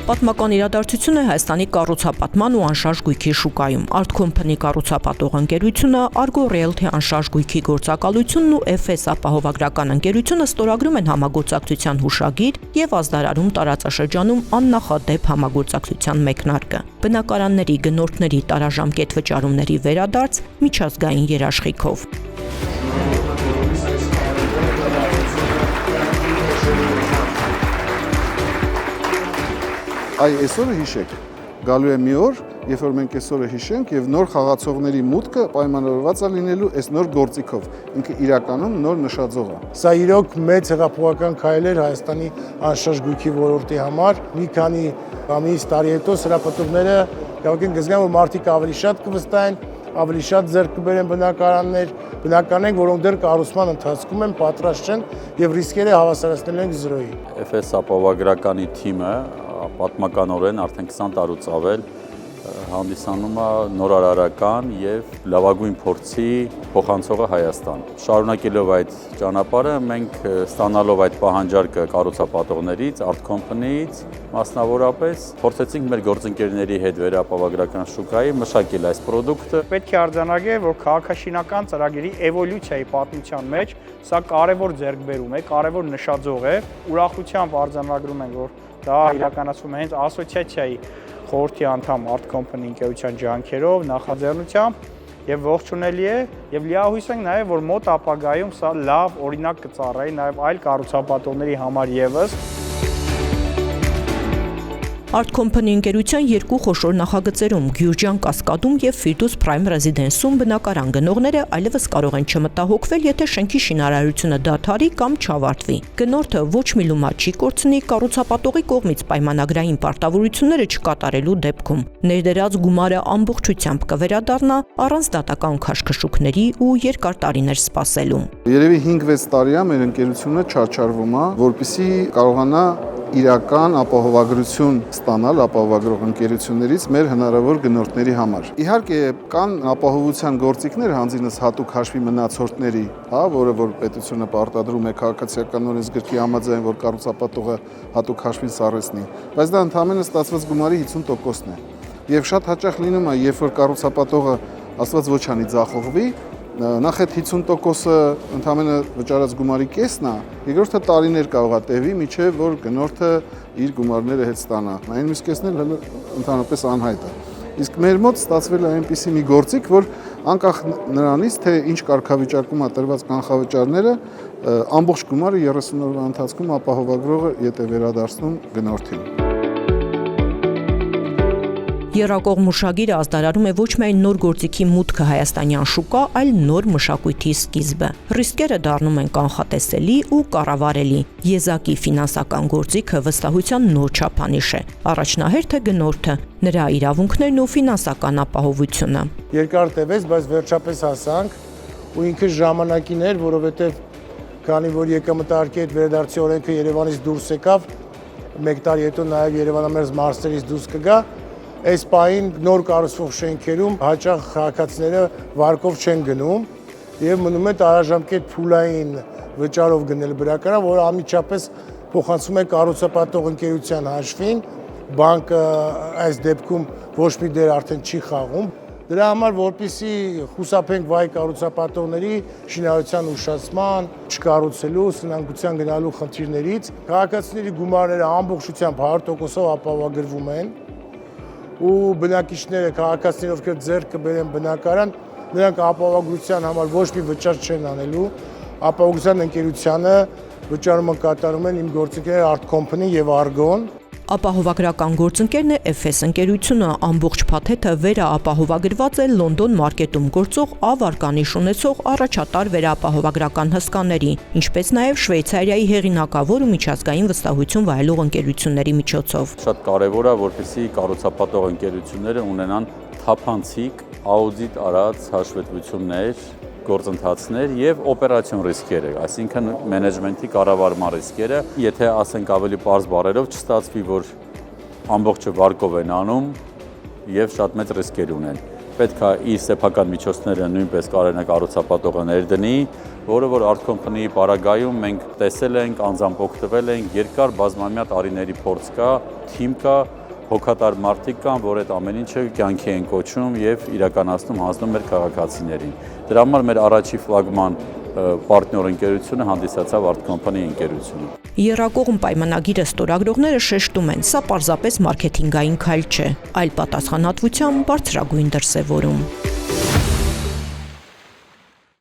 Պատմական իրադարձություն է Հայաստանի կառուցապատման ու անշարժ գույքի շուկայում։ Art Company կառուցապատող ընկերությունը, Argo Realty անշարժ գույքի գործակալությունն ու FS ապահովագրական ընկերությունը ստորագրում են համագործակցության հուշագիր եւ ազդարարում տարածաշրջանում աննախադեպ համագործակցության մեկնարկը։ Բնակարանների գնորդների տարաժամկետ վճարումների վերադարձ միջազգային երաշխիքով։ Այսօրը հիշեք, գալու է մի օր, երբ որ մենք այսօրը հիշենք եւ նոր խաղացողների մուտքը պայմանավորված է լինելու այս նոր գործիքով, ինքը իրականում նոր նշաձող է։ Սա իրոք մեծ հեղափոխական քայլ էր Հայաստանի անշարժ գույքի ոլորտի համար։ Մի քանի ամիս տարի հետո սրա պատուղները կարող են գզգան, որ մարդիկ ավելի շատ կվստահեն, ավելի շատ ձեռք կբերեն բնակարաններ, որոնք դեռ կառուցման ընթացքում են, պատրաստ չեն եւ ռիսկերը հավասարացնել են զրոյի։ FS ապահովագրականի թիմը պատմականորեն արդեն 20 տարուց ավել հանդիսանում է նորարարական եւ լավագույն փորձի փոխանցողը Հայաստան։ Շարունակելով այդ ճանապարհը մենք ստանալով այդ պահանջարկը կառուցապատողներից, Art Company-ից, մասնավորապես փորձեցինք մեր գործընկերների հետ վերապահովագրական շուկայի մշակել այս ապրանքը։ Պետք է արձանագրել, որ քաղաքաշինական ծրագրերի էվոլյուցիայի պատմության մեջ սա կարևոր ձեռքբերում է, կարևոր նշաձող է։ Ուրախությամբ արձանագրում ենք, որ դա իրականացվում է հենց ասոցիացիայի խորհրդի անդամ Art Company ընկերության ջանքերով, նախաձեռնությամբ եւ ողջունելի է եւ լիահույս ենք նաեւ, որ մոտ ապագայում սա լավ օրինակ կծառայի նաեւ այլ կառուցապատողների համար եւս։ Art Company ընկերության երկու խոշոր նախագծերում Գյուրջան Կասկադում եւ Ֆիրդուս Prime Residence-ում բնակարան գնողները այլևս կարող են չմտահոգվել, եթե շենքի շինարարությունը դադարի կամ չավարտվի։ Գնորդը ոչ մի լումա չի կորցնի կառուցապատողի կողմից պայմանագրային պարտավորությունները չկատարելու դեպքում։ Ներդրած գումարը ամբողջությամբ կվերադառնա առանց դատական քաշքշուկների ու երկար տարիներ սպասելու։ Երևի 5-6 տարի է մեր ընկերությունը չարչարվում է, որպեսզի կարողանա իրական ապահովագրություն ստանալ ապահովագրող ընկերություններից մեր հնարավոր գնորդների համար։ Իհարկե կան ապահովության գործիքներ հանձինս հատուկ հաշվի մնացորդների, որը որ պետությունը պարտադրում է քաղաքացիական օրենսգրքի համաձայն, որ կառուցապատողը հատուկ հաշվին սառեցնի, բայց դա ընդհանրապես ստացված գումարի 50%-ն է։ Եվ շատ հաճախ լինում է, երբ որ կառուցապատողը աստված ոչ անի ձախողվի, նախ այդ 50%-ը ընդհանրապես վճարած գումարի կեսն է, երկրորդը տարիներ կարող է տևի, մինչև որ գնորդը իր գումարները հետ ստանա։ Այն մյուս կեսն էլ ընդհանրապես անհայտ է։ Իսկ մեր մոտ ստացվել է այնպիսի մի գործիք, որ անկախ նրանից, թե ինչ կարգավիճակում է տրված կանխավճարները, ամբողջ գումարը 30 օրվա ընթացքում ապահովագրողը ետ է վերադարձնում գնորդին։ Եռակողմ հուշագիրը ազդարարում է ոչ միայն նոր գործիքի մուտքը հայաստանյան շուկա, այլ նոր մշակույթի սկիզբը։ Ռիսկերը դառնում են կանխատեսելի ու կառավարելի։ Եզակի ֆինանսական գործիքը վստահության նոր չափանիշ է։ Առաջնահերթ է գնորդը, նրա իրավունքներն ու ֆինանսական ապահովությունը։ Երկար տևեց, բայց վերջապես հասանք ու ինքը ժամանակին էր, որովհետև քանի որ եկամտարկի այդ վերադարձի օրենքը Երևանից դուրս եկավ, 1 տարի հետո նաև Երևանամերձ մարզերից դուրս կգա։ Այս պահին նոր կառուցվող շենքերում հաճախ քաղաքացիները վարկով չեն գնում եւ մնում է տարաժամկետ փուլային վճարով գնել բնակարան, որը անմիջապես փոխանցում է կառուցապատող ընկերության հաշվին, բանկը այս դեպքում ոչ մի դեր արդեն չի խաղում։ Դրա համար, որպեսզի խուսափենք վայ կառուցապատողների շինարարության ուշացման, չկառուցելու, սնանկության գնալու խնդիրներից, քաղաքացիների գումարները ամբողջությամբ 100%-ով ապահովագրվում են։ Ու բնակիչները, քաղաքացիները, ովքեր ձեռք կբերեն բնակարան, նրանք ապահովագրության համար ոչ մի վճար չեն անելու, ապահովության ընկերությանը վճարումը կատարում են իմ գործընկերները Art Company եւ Argon։ Ապահովագրական գործընկերն է FS ընկերությունը, ամբողջ փաթեթը վերաապահովագրված է Լոնդոն մարքետում գործող ավարկանիշ ունեցող առաջատար վերաապահովագրական հսկաների, ինչպես նաև Շվեյցարիայի հեղինակավոր ու միջազգային վստահություն վայելող ընկերությունների միջոցով։ Շատ կարևոր է, որպեսզի կառուցապատող ընկերությունները ունենան թափանցիկ, աուդիտ արած հաշվետվություններ, գործընթացներ եւ օպերացիոն ռիսկերը, այսինքն մենեջմենթի կառավարման ռիսկերը, եթե ասենք ավելի པարզ բառերով չստացվի, որ ամբողջը վարկով են անում եւ շատ մեծ ռիսկեր ունեն։ Պետք է իր սեփական միջոցները նույնպես կարողանա կառուցապատողը ներդնի, որը որ Art Company-ի պարագայում մենք տեսել ենք, անձամբ օգտվել ենք, երկար բազմամյա տարիների փորձ կա, թիմ կա, հոգատար մարդիկ կան, որ այդ ամեն ինչը կյանքի են կոչում եւ իրականացնում հանձնում մեր քաղաքացիներին։ Դրա համար մեր առաջի ֆլագման պարտներ ընկերությունը հանդիսացավ Art Company ընկերությունը։ Եռակողմ պայմանագիրը ստորագրողները շեշտում են, սա պարզապես մարքեթինգային քայլ չէ, այլ պատասխանատվության բարձրագույն դրսևորում։